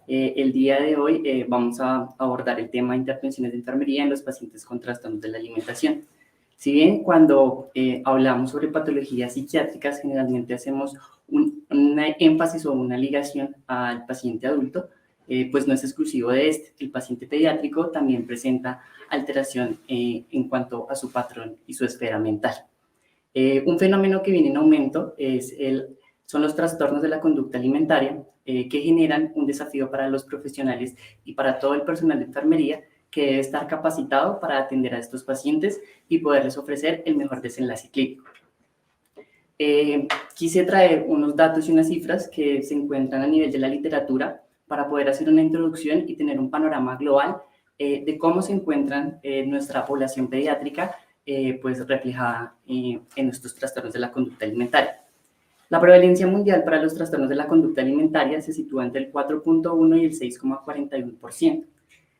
El día de hoy vamos a abordar el tema de intervenciones de enfermería en los pacientes con trastornos de la alimentación. Si bien cuando hablamos sobre patologías psiquiátricas generalmente hacemos un énfasis o una ligación al paciente adulto, pues no es exclusivo de este. El paciente pediátrico también presenta alteración en cuanto a su patrón y su esfera mental. Un fenómeno que viene en aumento son los trastornos de la conducta alimentaria, que generan un desafío para los profesionales y para todo el personal de enfermería, que debe estar capacitado para atender a estos pacientes y poderles ofrecer el mejor desenlace clínico. Quise traer unos datos y unas cifras que se encuentran a nivel de la literatura para poder hacer una introducción y tener un panorama global de cómo se encuentran nuestra población pediátrica pues reflejada en estos trastornos de la conducta alimentaria. La prevalencia mundial para los trastornos de la conducta alimentaria se sitúa entre el 4.1 y el 6,41%.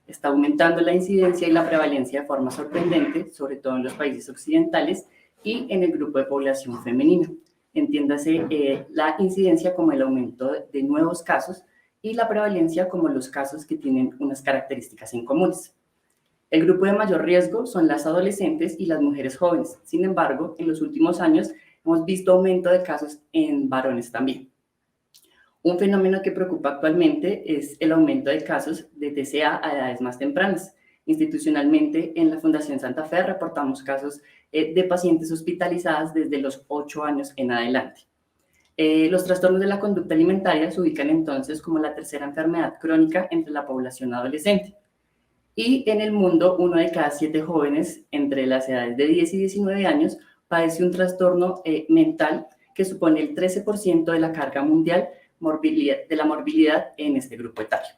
Está aumentando la incidencia y la prevalencia de forma sorprendente, sobre todo en los países occidentales y en el grupo de población femenina. Entiéndase la incidencia como el aumento de nuevos casos y la prevalencia como los casos que tienen unas características en comunes. El grupo de mayor riesgo son las adolescentes y las mujeres jóvenes. Sin embargo, en los últimos años hemos visto aumento de casos en varones también. Un fenómeno que preocupa actualmente es el aumento de casos de TCA a edades más tempranas. Institucionalmente, en la Fundación Santa Fe reportamos casos de pacientes hospitalizadas desde los 8 años en adelante. Los trastornos de la conducta alimentaria se ubican entonces como la tercera enfermedad crónica entre la población adolescente. Y en el mundo, 1 de cada 7 jóvenes entre las edades de 10 y 19 años padece un trastorno mental que supone el 13% de la carga mundial de la morbilidad en este grupo etario.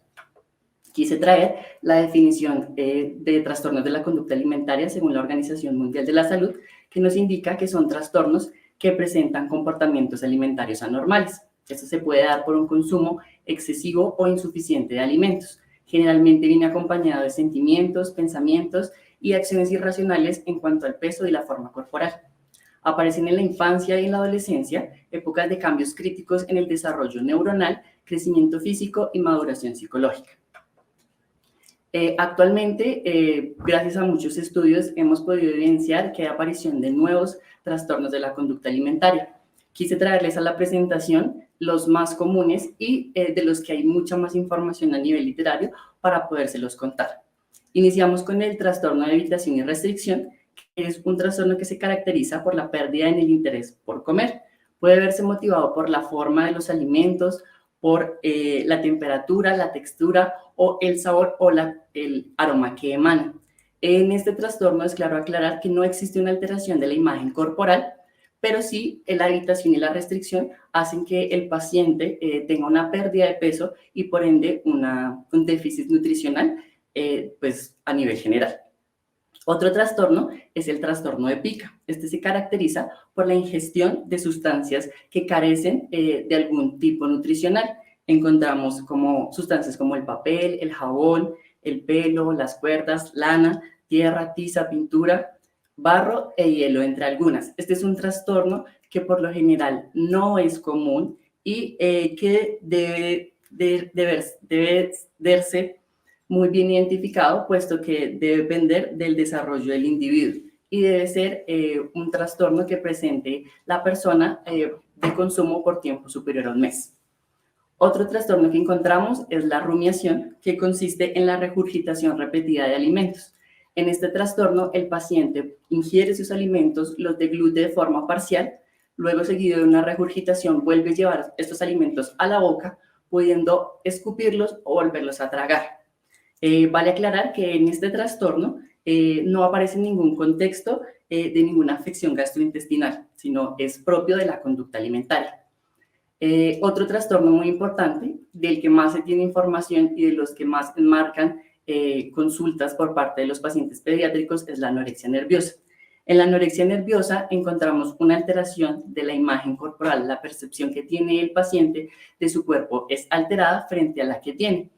Quise traer la definición de trastornos de la conducta alimentaria según la Organización Mundial de la Salud, que nos indica que son trastornos que presentan comportamientos alimentarios anormales. Esto se puede dar por un consumo excesivo o insuficiente de alimentos. Generalmente viene acompañado de sentimientos, pensamientos y acciones irracionales en cuanto al peso y la forma corporal. Aparecen en la infancia y en la adolescencia, épocas de cambios críticos en el desarrollo neuronal, crecimiento físico y maduración psicológica. Actualmente, gracias a muchos estudios, hemos podido evidenciar que hay aparición de nuevos trastornos de la conducta alimentaria. Quise traerles a la presentación los más comunes y de los que hay mucha más información a nivel literario para podérselos contar. Iniciamos con el trastorno de evitación y restricción, que es un trastorno que se caracteriza por la pérdida en el interés por comer. Puede verse motivado por la forma de los alimentos, por la temperatura, la textura o el sabor o el aroma que emana. En este trastorno es claro aclarar que no existe una alteración de la imagen corporal, pero sí la evitación y la restricción hacen que el paciente tenga una pérdida de peso y por ende un déficit nutricional pues a nivel general. Otro trastorno es el trastorno de pica. Este se caracteriza por la ingestión de sustancias que carecen de algún tipo nutricional. Encontramos como sustancias como el papel, el jabón, el pelo, las cuerdas, lana, tierra, tiza, pintura, barro e hielo, entre algunas. Este es un trastorno que por lo general no es común y que debe verse muy bien identificado, puesto que debe depender del desarrollo del individuo y debe ser un trastorno que presente la persona de consumo por tiempo superior a un mes. Otro trastorno que encontramos es la rumiación, que consiste en la regurgitación repetida de alimentos. En este trastorno, el paciente ingiere sus alimentos, los deglute de forma parcial, luego seguido de una regurgitación vuelve a llevar estos alimentos a la boca, pudiendo escupirlos o volverlos a tragar. Vale aclarar que en este trastorno no aparece ningún contexto de ninguna afección gastrointestinal, sino es propio de la conducta alimentaria. Otro trastorno muy importante, del que más se tiene información y de los que más enmarcan consultas por parte de los pacientes pediátricos, es la anorexia nerviosa. En la anorexia nerviosa encontramos una alteración de la imagen corporal. La percepción que tiene el paciente de su cuerpo es alterada frente a la que tiene.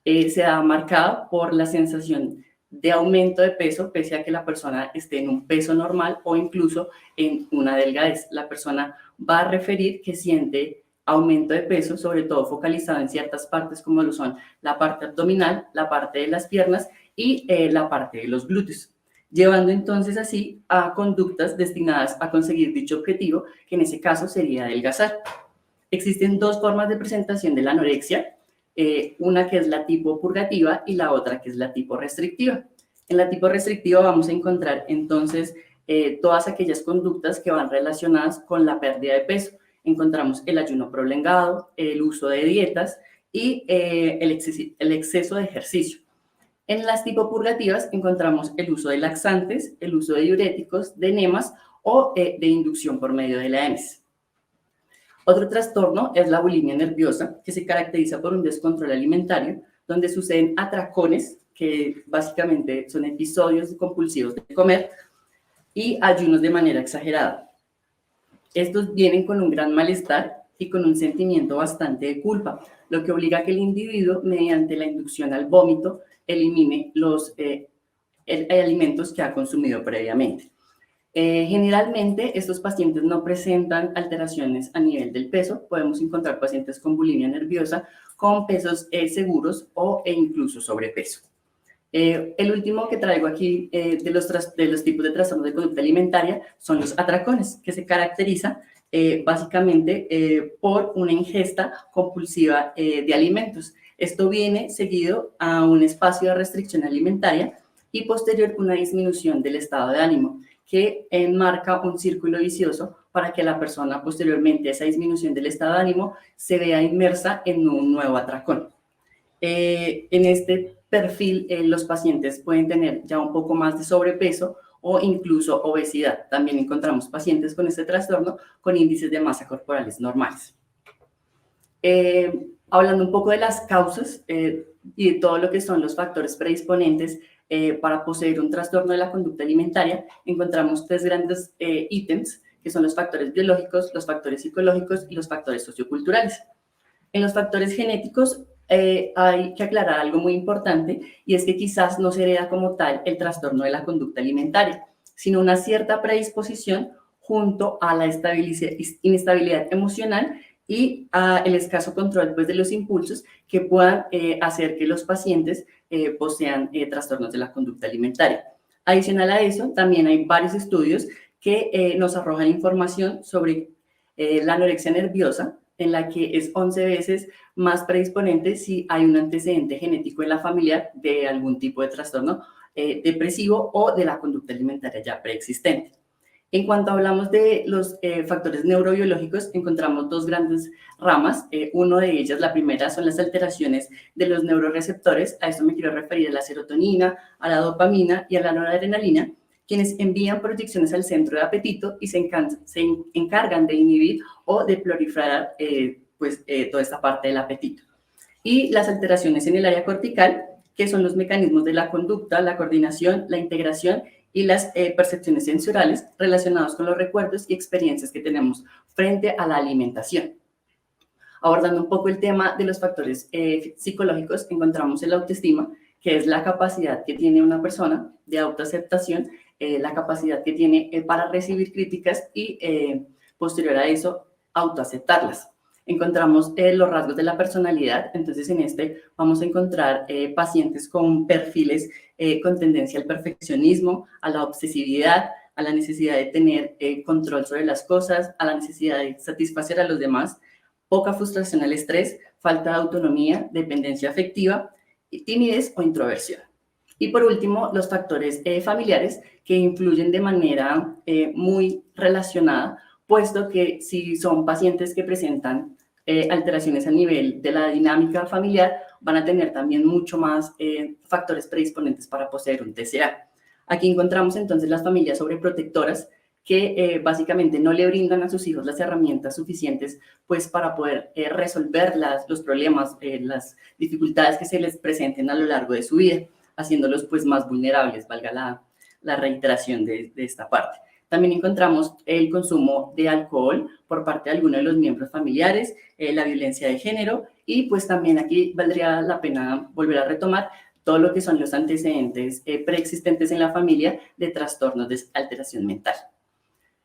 Se da marcada por la sensación de aumento de peso, pese a que la persona esté en un peso normal o incluso en una delgadez. La persona va a referir que siente aumento de peso, sobre todo focalizado en ciertas partes como lo son la parte abdominal, la parte de las piernas y la parte de los glúteos, llevando entonces así a conductas destinadas a conseguir dicho objetivo, que en ese caso sería adelgazar. Existen dos formas de presentación de la anorexia, una que es la tipo purgativa y la otra que es la tipo restrictiva. En la tipo restrictiva vamos a encontrar entonces todas aquellas conductas que van relacionadas con la pérdida de peso. Encontramos el ayuno prolongado, el uso de dietas y el exceso de ejercicio. En las tipo purgativas encontramos el uso de laxantes, el uso de diuréticos, de enemas o de inducción por medio de la emesis. Otro trastorno es la bulimia nerviosa, que se caracteriza por un descontrol alimentario, donde suceden atracones, que básicamente son episodios compulsivos de comer, y ayunos de manera exagerada. Estos vienen con un gran malestar y con un sentimiento bastante de culpa, lo que obliga a que el individuo, mediante la inducción al vómito, elimine los alimentos que ha consumido previamente. Generalmente, estos pacientes no presentan alteraciones a nivel del peso. Podemos encontrar pacientes con bulimia nerviosa con pesos seguros e incluso sobrepeso. El último que traigo aquí de los tipos de trastornos de conducta alimentaria son los atracones, que se caracteriza básicamente por una ingesta compulsiva de alimentos. Esto viene seguido a un espacio de restricción alimentaria y posterior una disminución del estado de ánimo, que enmarca un círculo vicioso para que la persona posteriormente a esa disminución del estado de ánimo se vea inmersa en un nuevo atracón. En este perfil, los pacientes pueden tener ya un poco más de sobrepeso o incluso obesidad. También encontramos pacientes con este trastorno con índices de masa corporales normales. Hablando un poco de las causas y de todo lo que son los factores predisponentes para poseer un trastorno de la conducta alimentaria, encontramos tres grandes ítems, que son los factores biológicos, los psicológicos y los factores socioculturales. En los factores genéticos hay que aclarar algo muy importante, y es que quizás no se hereda como tal el trastorno de la conducta alimentaria, sino una cierta predisposición junto a la inestabilidad emocional y el escaso control pues, de los impulsos que puedan hacer que los pacientes posean trastornos de la conducta alimentaria. Adicional a eso, también hay varios estudios que nos arrojan información sobre la anorexia nerviosa, en la que es 11 veces más predisponente si hay un antecedente genético en la familia de algún tipo de trastorno depresivo o de la conducta alimentaria ya preexistente. En cuanto hablamos de los factores neurobiológicos, encontramos dos grandes ramas. Uno de ellas, la primera, son las alteraciones de los neuroreceptores. A esto me quiero referir a la serotonina, a la dopamina y a la noradrenalina, quienes envían proyecciones al centro de apetito y se encargan de inhibir o de proliferar toda esta parte del apetito. Y las alteraciones en el área cortical, que son los mecanismos de la conducta, la coordinación, la integración y las percepciones sensoriales relacionados con los recuerdos y experiencias que tenemos frente a la alimentación. Abordando un poco el tema de los factores psicológicos, encontramos el autoestima, que es la capacidad que tiene una persona de autoaceptación, la capacidad que tiene para recibir críticas y posterior a eso autoaceptarlas. Encontramos los rasgos de la personalidad. Entonces en este vamos a encontrar pacientes con perfiles con tendencia al perfeccionismo, a la obsesividad, a la necesidad de tener control sobre las cosas, a la necesidad de satisfacer a los demás, poca frustración al estrés, falta de autonomía, dependencia afectiva, timidez o introversión. Y por último, los factores familiares, que influyen de manera muy relacionada, puesto que si son pacientes que presentan alteraciones a nivel de la dinámica familiar, van a tener también mucho más factores predisponentes para poseer un TCA. Aquí encontramos entonces las familias sobreprotectoras, que básicamente no le brindan a sus hijos las herramientas suficientes pues, para poder resolver los problemas, las dificultades que se les presenten a lo largo de su vida, haciéndolos pues, más vulnerables, valga la reiteración de esta parte. También encontramos el consumo de alcohol por parte de algunos de los miembros familiares, la violencia de género, y pues también aquí valdría la pena volver a retomar todo lo que son los antecedentes preexistentes en la familia de trastornos de alteración mental.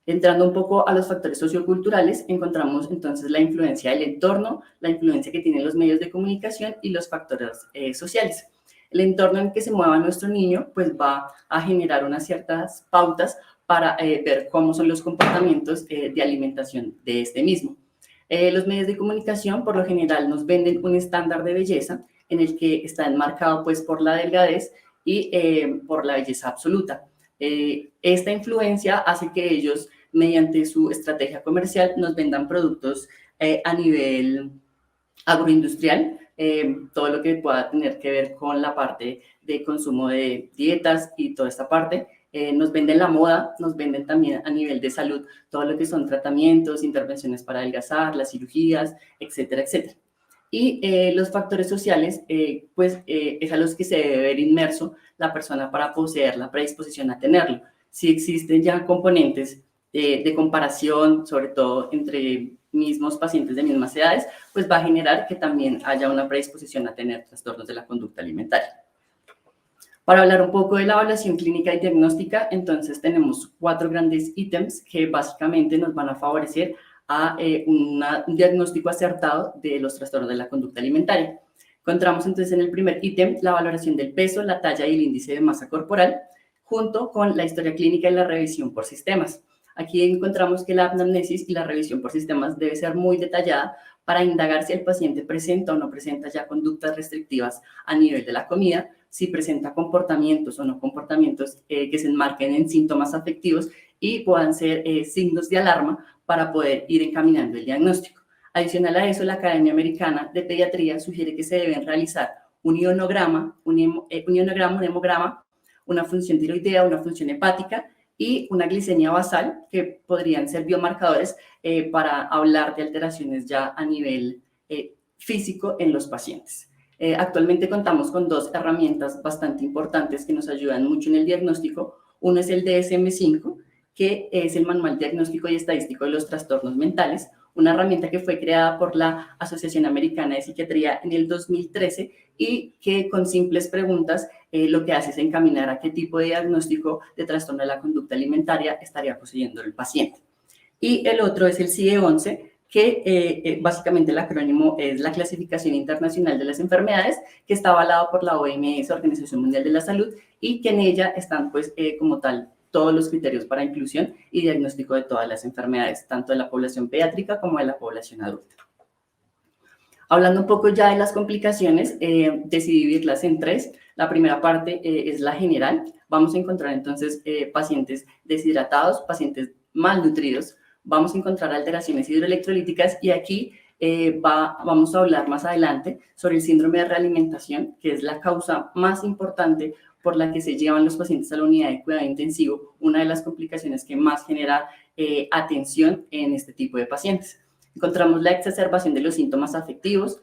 Entrando un poco a los factores socioculturales, encontramos entonces la influencia del entorno, la influencia que tienen los medios de comunicación y los factores sociales. El entorno en que se mueva nuestro niño pues va a generar unas ciertas pautas para ver cómo son los comportamientos de alimentación de este mismo. Los medios de comunicación por lo general nos venden un estándar de belleza en el que está enmarcado pues por la delgadez y por la belleza absoluta. Esta influencia hace que ellos, mediante su estrategia comercial, nos vendan productos a nivel agroindustrial, todo lo que pueda tener que ver con la parte de consumo de dietas y toda esta parte. Nos venden la moda, nos venden también a nivel de salud todo lo que son tratamientos, intervenciones para adelgazar, las cirugías, etcétera, etcétera. Y los factores sociales, es a los que se debe ver inmerso la persona para poseer la predisposición a tenerlo. Si existen ya componentes de comparación, sobre todo entre mismos pacientes de mismas edades, pues va a generar que también haya una predisposición a tener trastornos de la conducta alimentaria. Para hablar un poco de la evaluación clínica y diagnóstica, entonces tenemos 4 grandes ítems que básicamente nos van a favorecer a un diagnóstico acertado de los trastornos de la conducta alimentaria. Encontramos entonces en el primer ítem la valoración del peso, la talla y el índice de masa corporal, junto con la historia clínica y la revisión por sistemas. Aquí encontramos que la anamnesis y la revisión por sistemas debe ser muy detallada para indagar si el paciente presenta o no presenta ya conductas restrictivas a nivel de la comida, si presenta comportamientos o no comportamientos que se enmarquen en síntomas afectivos y puedan ser signos de alarma para poder ir encaminando el diagnóstico. Adicional a eso, la Academia Americana de Pediatría sugiere que se deben realizar un ionograma, un hemograma, una función tiroidea, una función hepática y una glicemia basal, que podrían ser biomarcadores para hablar de alteraciones ya a nivel físico en los pacientes. Actualmente contamos con 2 herramientas bastante importantes que nos ayudan mucho en el diagnóstico. Uno es el DSM-5, que es el Manual Diagnóstico y Estadístico de los Trastornos Mentales, una herramienta que fue creada por la Asociación Americana de Psiquiatría en el 2013 y que con simples preguntas lo que hace es encaminar a qué tipo de diagnóstico de trastorno de la conducta alimentaria estaría poseyendo el paciente. Y el otro es el CIE-11, que básicamente el acrónimo es la Clasificación Internacional de las Enfermedades, que está avalado por la OMS, Organización Mundial de la Salud, y que en ella están pues como tal todos los criterios para inclusión y diagnóstico de todas las enfermedades, tanto de la población pediátrica como de la población adulta. Hablando un poco ya de las complicaciones, decidí dividirlas en 3. La primera parte es la general. Vamos a encontrar entonces pacientes deshidratados, pacientes malnutridos. Vamos a encontrar alteraciones hidroelectrolíticas y aquí vamos a hablar más adelante sobre el síndrome de realimentación, que es la causa más importante por la que se llevan los pacientes a la unidad de cuidado intensivo, una de las complicaciones que más genera atención en este tipo de pacientes. Encontramos la exacerbación de los síntomas afectivos,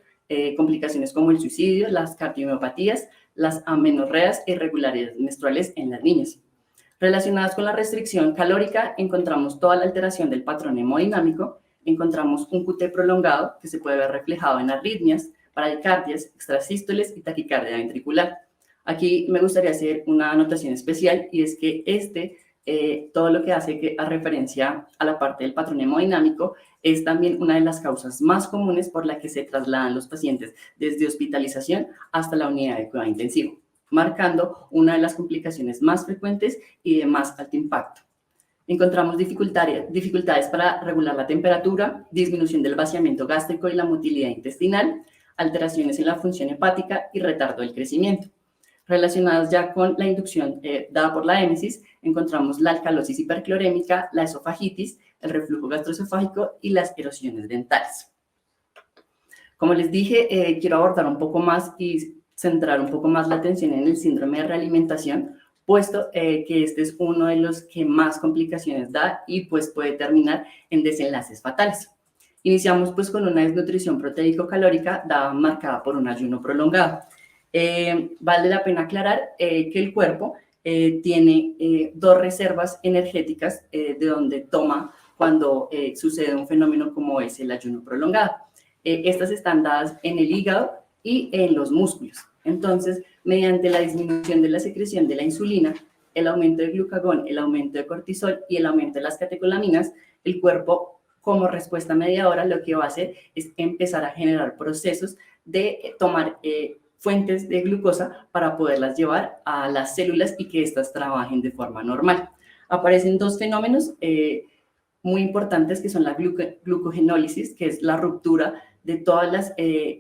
complicaciones como el suicidio, las cardiomiopatías, las amenorreas e irregularidades menstruales en las niñas. Relacionadas con la restricción calórica, encontramos toda la alteración del patrón hemodinámico, encontramos un QT prolongado que se puede ver reflejado en arritmias, bradicardias, extrasístoles y taquicardia ventricular. Aquí me gustaría hacer una anotación especial y es que todo lo que hace a referencia a la parte del patrón hemodinámico es también una de las causas más comunes por la que se trasladan los pacientes desde hospitalización hasta la unidad de cuidado intensivo, marcando una de las complicaciones más frecuentes y de más alto impacto. Encontramos dificultades para regular la temperatura, disminución del vaciamiento gástrico y la motilidad intestinal, alteraciones en la función hepática y retardo del crecimiento. Relacionadas ya con la inducción dada por la émesis, encontramos la alcalosis hiperclorémica, la esofagitis, el reflujo gastroesofágico y las erosiones dentales. Como les dije, quiero abordar un poco más y centrar un poco más la atención en el síndrome de realimentación, puesto que este es uno de los que más complicaciones da y pues puede terminar en desenlaces fatales. Iniciamos pues con una desnutrición proteico-calórica marcada por un ayuno prolongado. Vale la pena aclarar que el cuerpo tiene 2 reservas energéticas de donde toma cuando sucede un fenómeno como es el ayuno prolongado. Estas están dadas en el hígado y en los músculos. Entonces, mediante la disminución de la secreción de la insulina, el aumento de glucagón, el aumento de cortisol y el aumento de las catecolaminas, el cuerpo, como respuesta mediadora, lo que va a hacer es empezar a generar procesos de tomar fuentes de glucosa para poderlas llevar a las células y que éstas trabajen de forma normal. Aparecen dos fenómenos muy importantes que son la glucogenólisis, que es la ruptura de todas las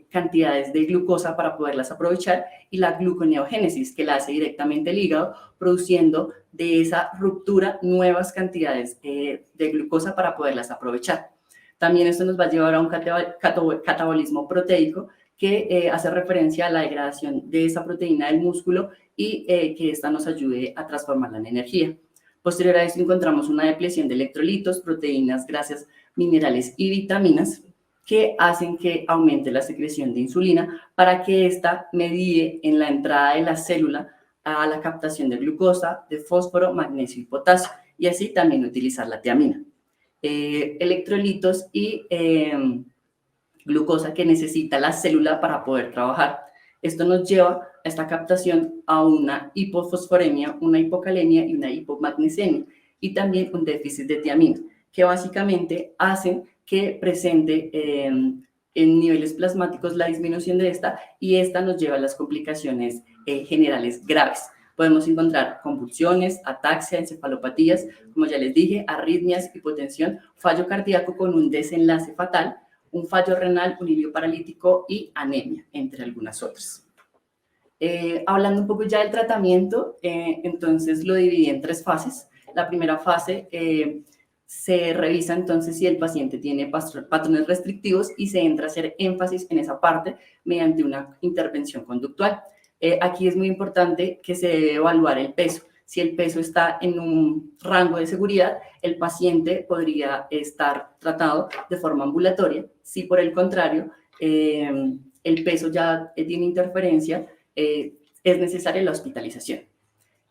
cantidades de glucosa para poderlas aprovechar, y la gluconeogénesis, que la hace directamente el hígado, produciendo de esa ruptura nuevas cantidades de glucosa para poderlas aprovechar. También esto nos va a llevar a un catabolismo proteico que hace referencia a la degradación de esa proteína del músculo y que esta nos ayude a transformarla en energía. Posterior a esto encontramos una depleción de electrolitos, proteínas, grasas, minerales y vitaminas que hacen que aumente la secreción de insulina para que ésta medie en la entrada de la célula a la captación de glucosa, de fósforo, magnesio y potasio, y así también utilizar la tiamina. Electrolitos y glucosa que necesita la célula para poder trabajar. Esto nos lleva a esta captación a una hipofosforemia, una hipocalemia y una hipomagnesemia, y también un déficit de tiamina, que básicamente hacen que presente en niveles plasmáticos la disminución de esta, y esta nos lleva a las complicaciones generales graves. Podemos encontrar convulsiones, ataxia, encefalopatías, como ya les dije, arritmias, hipotensión, fallo cardíaco con un desenlace fatal, un fallo renal, un hilio paralítico y anemia, entre algunas otras. Hablando un poco ya del tratamiento, entonces lo dividí en 3 fases. La primera fase se revisa entonces si el paciente tiene patrones restrictivos y se entra a hacer énfasis en esa parte mediante una intervención conductual. Aquí es muy importante que se debe evaluar el peso. Si el peso está en un rango de seguridad, el paciente podría estar tratado de forma ambulatoria. Si por el contrario el peso ya tiene interferencia, es necesaria la hospitalización.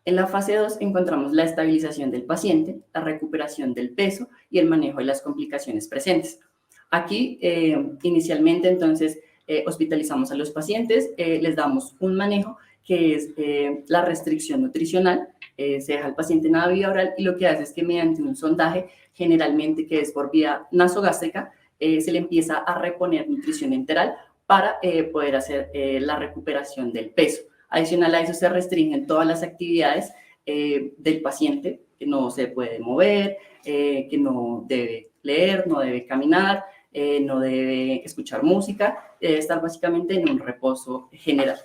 En la fase 2 encontramos la estabilización del paciente, la recuperación del peso y el manejo de las complicaciones presentes. Aquí, inicialmente, entonces, hospitalizamos a los pacientes, les damos un manejo que es la restricción nutricional. Se deja al paciente en la vía oral y lo que hace es que mediante un sondaje, generalmente que es por vía nasogástrica, se le empieza a reponer nutrición enteral para poder hacer la recuperación del peso. Adicional a eso se restringen todas las actividades del paciente, que no se puede mover, que no debe leer, no debe caminar, no debe escuchar música, debe estar básicamente en un reposo general.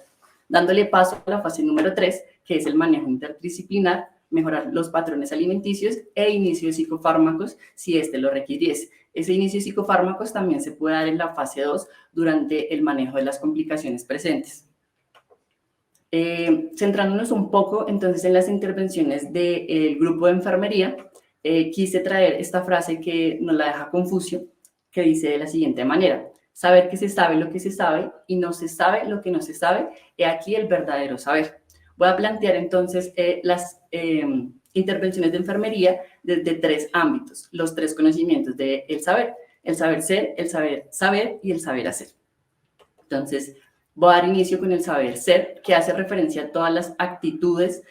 Dándole paso a la fase número 3, que es el manejo interdisciplinar, mejorar los patrones alimenticios e inicio de psicofármacos si éste lo requiriese. Ese inicio de psicofármacos también se puede dar en la fase 2 durante el manejo de las complicaciones presentes. Centrándonos un poco entonces en las intervenciones del grupo de enfermería, quise traer esta frase que nos la deja Confucio, que dice de la siguiente manera: saber que se sabe lo que se sabe y no se sabe lo que no se sabe, he aquí el verdadero saber. Voy a plantear entonces las intervenciones de enfermería desde 3 ámbitos, los 3 conocimientos del saber: el saber ser, el saber saber y el saber hacer. Entonces, voy a dar inicio con el saber ser, que hace referencia a todas las actitudes,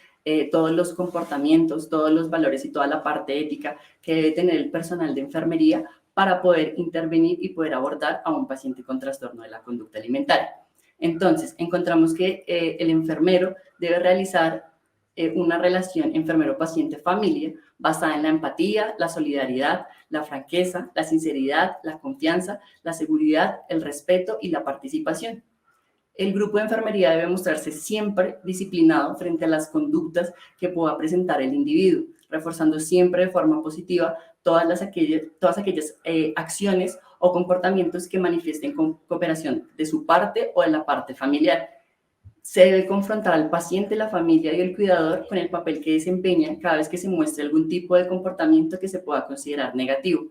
todos los comportamientos, todos los valores y toda la parte ética que debe tener el personal de enfermería para poder intervenir y poder abordar a un paciente con trastorno de la conducta alimentaria. Entonces, encontramos que el enfermero debe realizar una relación enfermero-paciente-familia basada en la empatía, la solidaridad, la franqueza, la sinceridad, la confianza, la seguridad, el respeto y la participación. El grupo de enfermería debe mostrarse siempre disciplinado frente a las conductas que pueda presentar el individuo, reforzando siempre de forma positiva todas aquellas acciones o comportamientos que manifiesten cooperación de su parte o de la parte familiar. Se debe confrontar al paciente, la familia y el cuidador con el papel que desempeñan cada vez que se muestre algún tipo de comportamiento que se pueda considerar negativo.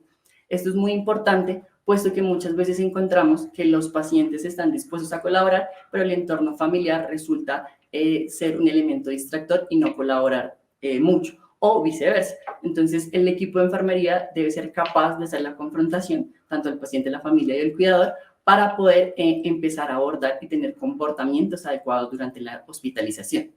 Esto es muy importante, puesto que muchas veces encontramos que los pacientes están dispuestos a colaborar, pero el entorno familiar resulta ser un elemento distractor y no colaborar mucho, o viceversa. Entonces, el equipo de enfermería debe ser capaz de hacer la confrontación, tanto el paciente, la familia y el cuidador, para poder empezar a abordar y tener comportamientos adecuados durante la hospitalización.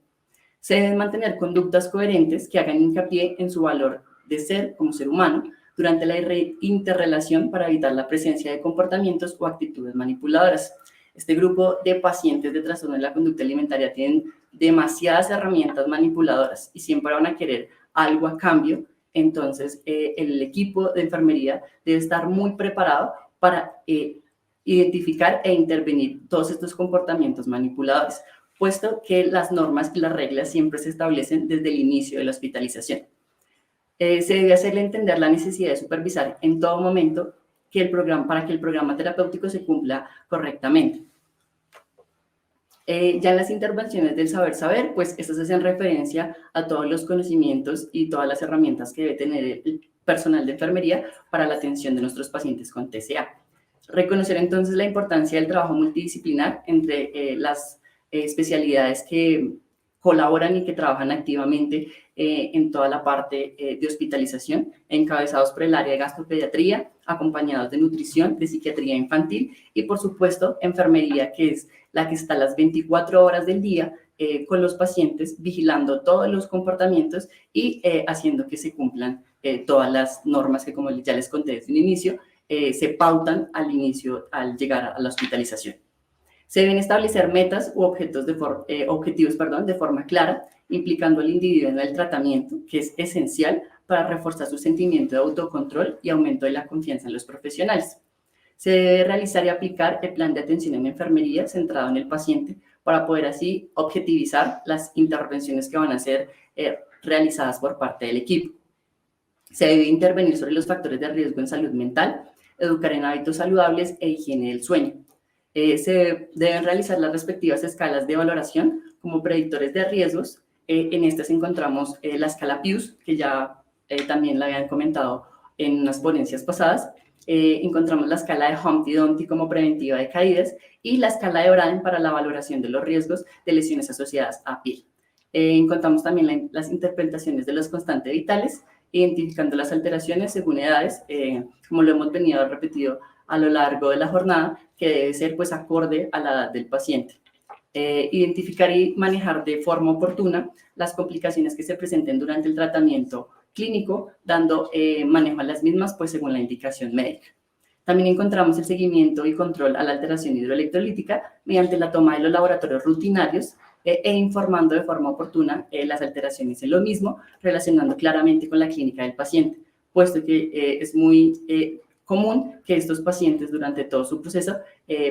Se deben mantener conductas coherentes que hagan hincapié en su valor de ser como ser humano durante la interrelación para evitar la presencia de comportamientos o actitudes manipuladoras. Este grupo de pacientes de trastorno de la conducta alimentaria tienen demasiadas herramientas manipuladoras y siempre van a querer algo a cambio. Entonces, el equipo de enfermería debe estar muy preparado para identificar e intervenir todos estos comportamientos manipuladores, puesto que las normas y las reglas siempre se establecen desde el inicio de la hospitalización. Se debe hacerle entender la necesidad de supervisar en todo momento para que el programa terapéutico se cumpla correctamente. Ya en las intervenciones del saber, pues estas hacen referencia a todos los conocimientos y todas las herramientas que debe tener el personal de enfermería para la atención de nuestros pacientes con TCA. Reconocer entonces la importancia del trabajo multidisciplinar entre las especialidades que colaboran y que trabajan activamente en toda la parte de hospitalización, encabezados por el área de gastropediatría, acompañados de nutrición, de psiquiatría infantil y, por supuesto, enfermería, que es la que está las 24 horas del día con los pacientes, vigilando todos los comportamientos y haciendo que se cumplan todas las normas que, como ya les conté desde un inicio, se pautan al inicio, al llegar a la hospitalización. Se deben establecer metas u objetivos de forma clara, implicando al individuo en el tratamiento, que es esencial para reforzar su sentimiento de autocontrol y aumento de la confianza en los profesionales. Se debe realizar y aplicar el plan de atención en enfermería centrado en el paciente para poder así objetivizar las intervenciones que van a ser realizadas por parte del equipo. Se debe intervenir sobre los factores de riesgo en salud mental, educar en hábitos saludables e higiene del sueño. Se deben realizar las respectivas escalas de valoración como predictores de riesgos. En estas encontramos la escala Pius, que ya también la habían comentado en unas ponencias pasadas. Encontramos la escala de Humpty Dumpty como preventiva de caídas y la escala de Braden para la valoración de los riesgos de lesiones asociadas a piel. Encontramos también las interpretaciones de los constantes vitales, identificando las alteraciones según edades, como lo hemos venido repetido a lo largo de la jornada, que debe ser pues acorde a la edad del paciente. Identificar y manejar de forma oportuna las complicaciones que se presenten durante el tratamiento clínico, dando manejo a las mismas pues según la indicación médica. También encontramos el seguimiento y control a la alteración hidroelectrolítica mediante la toma de los laboratorios rutinarios e informando de forma oportuna las alteraciones en lo mismo, relacionando claramente con la clínica del paciente, puesto que es muy común que estos pacientes durante todo su proceso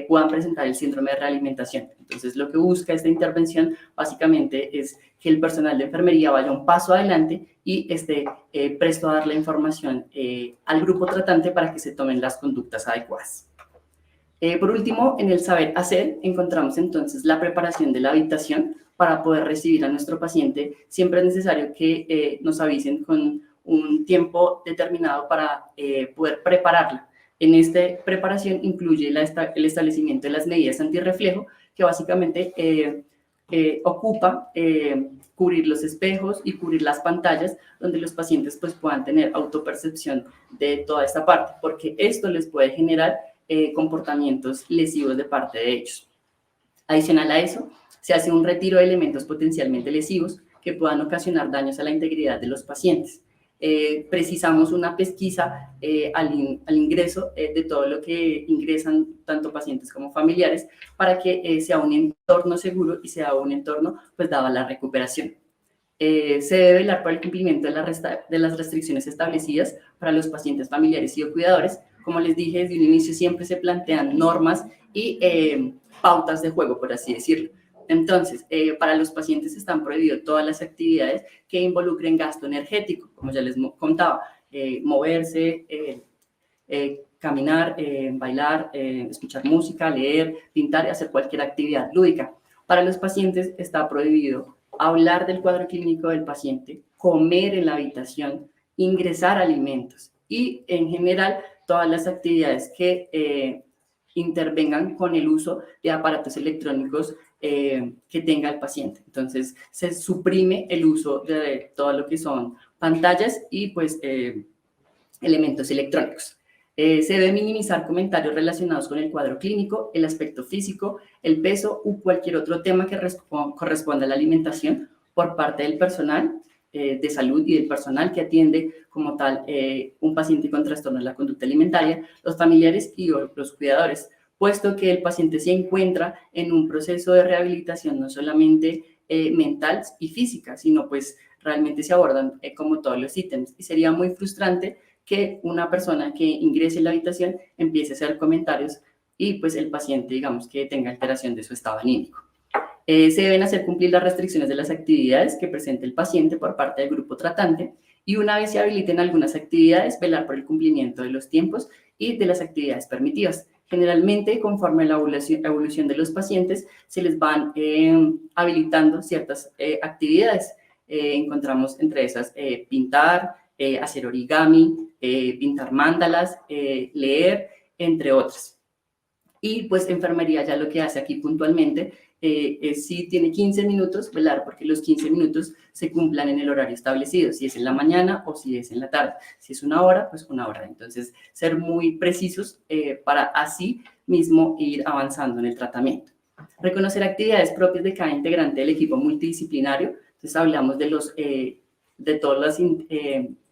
puedan presentar el síndrome de realimentación. Entonces, lo que busca esta intervención básicamente es que el personal de enfermería vaya un paso adelante y esté presto a dar la información al grupo tratante para que se tomen las conductas adecuadas. Por último, en el saber hacer encontramos entonces la preparación de la habitación para poder recibir a nuestro paciente. Siempre es necesario que nos avisen con un tiempo determinado para poder prepararla. En esta preparación incluye el establecimiento de las medidas antirreflejo, que básicamente ocupa cubrir los espejos y cubrir las pantallas, donde los pacientes pues, puedan tener autopercepción de toda esta parte, porque esto les puede generar comportamientos lesivos de parte de ellos. Adicional a eso, se hace un retiro de elementos potencialmente lesivos que puedan ocasionar daños a la integridad de los pacientes. Precisamos una pesquisa al ingreso de todo lo que ingresan tanto pacientes como familiares para que sea un entorno seguro y sea un entorno pues dado a la recuperación. Se debe velar por el cumplimiento de las restricciones establecidas para los pacientes familiares y o cuidadores. Como les dije desde un inicio, siempre se plantean normas y pautas de juego, por así decirlo. Entonces, para los pacientes están prohibidas todas las actividades que involucren gasto energético, como ya les contaba, moverse, caminar, bailar, escuchar música, leer, pintar y hacer cualquier actividad lúdica. Para los pacientes está prohibido hablar del cuadro clínico del paciente, comer en la habitación, ingresar alimentos y, en general, todas las actividades que intervengan con el uso de aparatos electrónicos que tenga el paciente. Entonces, se suprime el uso de todo lo que son pantallas y, pues, elementos electrónicos. Se debe minimizar comentarios relacionados con el cuadro clínico, el aspecto físico, el peso u cualquier otro tema que corresponda a la alimentación por parte del personal de salud y del personal que atiende como tal un paciente con trastorno de la conducta alimentaria, los familiares y los cuidadores, puesto que el paciente se encuentra en un proceso de rehabilitación no solamente mental y física, sino pues realmente se abordan como todos los ítems. Y sería muy frustrante que una persona que ingrese en la habitación empiece a hacer comentarios y pues el paciente, digamos, que tenga alteración de su estado anímico. Se deben hacer cumplir las restricciones de las actividades que presente el paciente por parte del grupo tratante y una vez se habiliten algunas actividades, velar por el cumplimiento de los tiempos y de las actividades permitidas. Generalmente, conforme a la evolución de los pacientes, se les van habilitando ciertas actividades. Encontramos entre esas pintar, hacer origami, pintar mandalas, leer, entre otras. Y pues enfermería ya lo que hace aquí puntualmente es si tiene 15 minutos, velar porque los 15 minutos se cumplan en el horario establecido, si es en la mañana o si es en la tarde. Si es una hora, pues una hora. Entonces, ser muy precisos para así mismo ir avanzando en el tratamiento. Reconocer actividades propias de cada integrante del equipo multidisciplinario. Entonces, hablamos de todas las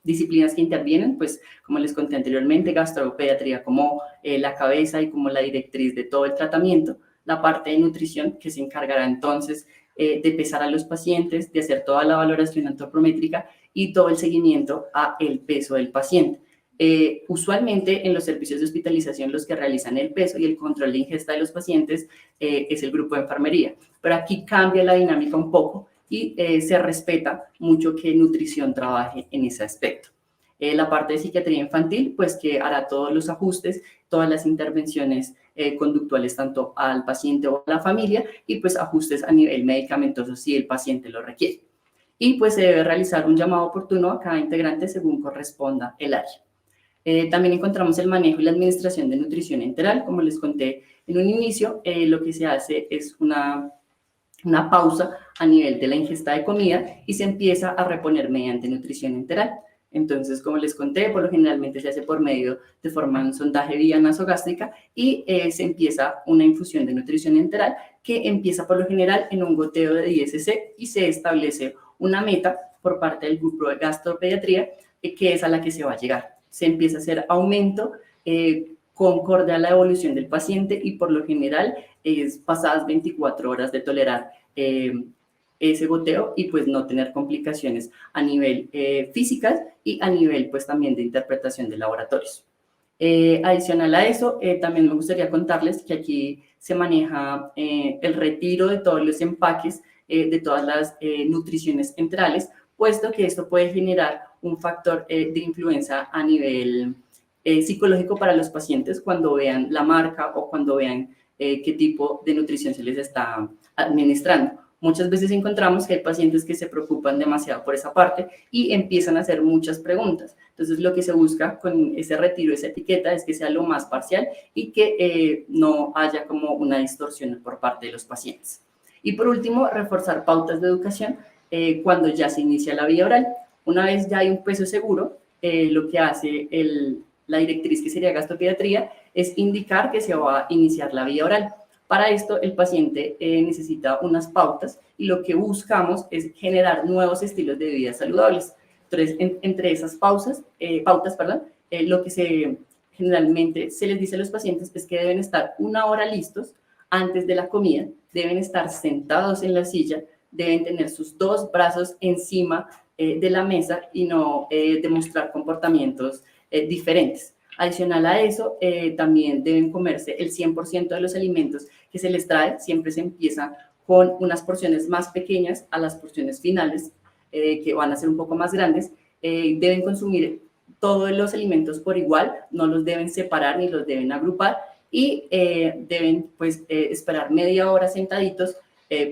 disciplinas que intervienen, pues como les conté anteriormente, gastropediatría como la cabeza y como la directriz de todo el tratamiento, la parte de nutrición que se encargará entonces de pesar a los pacientes, de hacer toda la valoración antropométrica y todo el seguimiento a el peso del paciente. Usualmente en los servicios de hospitalización los que realizan el peso y el control de ingesta de los pacientes es el grupo de enfermería, pero aquí cambia la dinámica un poco y se respeta mucho que nutrición trabaje en ese aspecto. La parte de psiquiatría infantil, pues que hará todos los ajustes, todas las intervenciones conductuales tanto al paciente o a la familia y pues ajustes a nivel medicamentoso si el paciente lo requiere. Y pues se debe realizar un llamado oportuno a cada integrante según corresponda el área. También encontramos el manejo y la administración de nutrición enteral. Como les conté en un inicio, lo que se hace es una pausa a nivel de la ingesta de comida y se empieza a reponer mediante nutrición enteral. Entonces, como les conté, por lo generalmente se hace por medio de forma de un sondaje vía nasogástrica y se empieza una infusión de nutrición enteral que empieza por lo general en un goteo de 10 cc y se establece una meta por parte del grupo de gastropediatría que es a la que se va a llegar. Se empieza a hacer aumento concorde a la evolución del paciente y por lo general es pasadas 24 horas de tolerar ese goteo y pues no tener complicaciones a nivel físicas y a nivel pues también de interpretación de laboratorios. Adicional a eso, también me gustaría contarles que aquí se maneja el retiro de todos los empaques de todas las nutriciones enterales, puesto que esto puede generar un factor de influencia a nivel psicológico para los pacientes cuando vean la marca o cuando vean qué tipo de nutrición se les está administrando. Muchas veces encontramos que hay pacientes que se preocupan demasiado por esa parte y empiezan a hacer muchas preguntas. Entonces, lo que se busca con ese retiro, esa etiqueta, es que sea lo más parcial y que no haya como una distorsión por parte de los pacientes. Y por último, reforzar pautas de educación cuando ya se inicia la vía oral. Una vez ya hay un peso seguro, lo que hace la directriz que sería gastropediatría es indicar que se va a iniciar la vía oral. Para esto, el paciente necesita unas pautas y lo que buscamos es generar nuevos estilos de vida saludables. Entonces, entre esas pautas, lo que generalmente se les dice a los pacientes es que deben estar 1 hora listos antes de la comida, deben estar sentados en la silla, deben tener sus 2 brazos encima de la mesa y no demostrar comportamientos diferentes. Adicional a eso, también deben comerse el 100% de los alimentos que se les trae. Siempre se empieza con unas porciones más pequeñas a las porciones finales, que van a ser un poco más grandes. Deben consumir todos los alimentos por igual, no los deben separar ni los deben agrupar y deben pues, esperar media hora sentaditos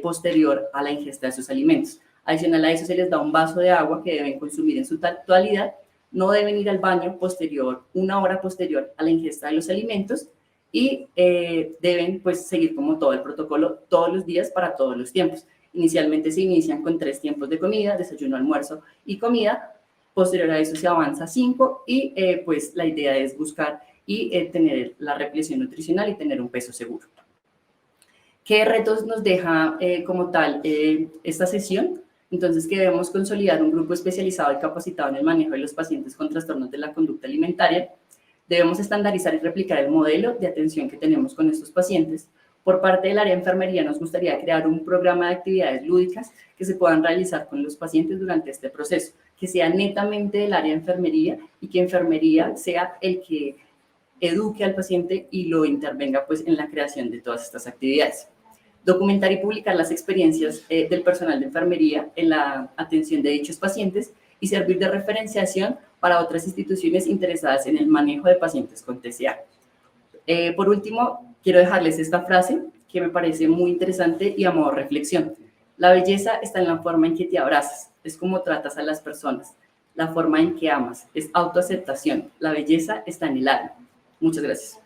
posterior a la ingesta de sus alimentos. Adicional a eso, se les da un vaso de agua que deben consumir en su totalidad. No deben ir al baño 1 hora posterior a la ingesta de los alimentos y deben pues seguir como todo el protocolo todos los días para todos los tiempos. Inicialmente se inician con 3 tiempos de comida, desayuno, almuerzo y comida. Posterior a eso se avanza a 5 y pues la idea es buscar y tener la repleción nutricional y tener un peso seguro. ¿Qué retos nos deja como tal esta sesión? Entonces, que debemos consolidar un grupo especializado y capacitado en el manejo de los pacientes con trastornos de la conducta alimentaria. Debemos estandarizar y replicar el modelo de atención que tenemos con estos pacientes. Por parte del área de enfermería nos gustaría crear un programa de actividades lúdicas que se puedan realizar con los pacientes durante este proceso, que sea netamente del área de enfermería y que enfermería sea el que eduque al paciente y lo intervenga pues en la creación de todas estas actividades. Documentar y publicar las experiencias del personal de enfermería en la atención de dichos pacientes y servir de referenciación para otras instituciones interesadas en el manejo de pacientes con TCA. Por último, quiero dejarles esta frase que me parece muy interesante y a modo de reflexión. La belleza está en la forma en que te abrazas, es como tratas a las personas. La forma en que amas es autoaceptación. La belleza está en el alma. Muchas gracias.